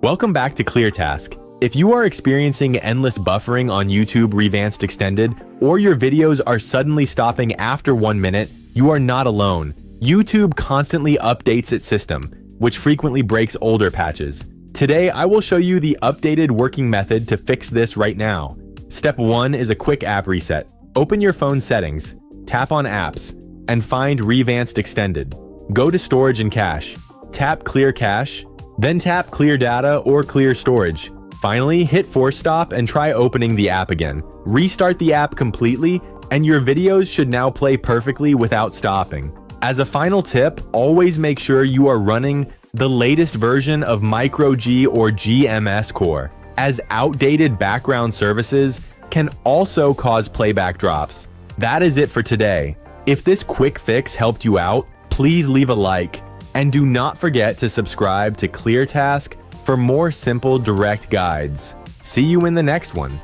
Welcome back to ClearTask. If you are experiencing endless buffering on YouTube ReVanced Extended, or your videos are suddenly stopping after 1 minute, you are not alone. YouTube constantly updates its system, which frequently breaks older patches. Today, I will show you the updated working method to fix this right now. Step 1 is a quick app reset. Open your phone settings, tap on Apps, and find ReVanced Extended. Go to Storage and Cache. Tap Clear Cache, then tap Clear Data or Clear Storage. Finally, hit Force Stop and try opening the app again. Restart the app completely, and your videos should now play perfectly without stopping. As a final tip, always make sure you are running the latest version of MicroG or GMS Core, as outdated background services can also cause playback drops. That is it for today. If this quick fix helped you out, please leave a like, and do not forget to subscribe to ClearTask for more simple, direct guides. See you in the next one.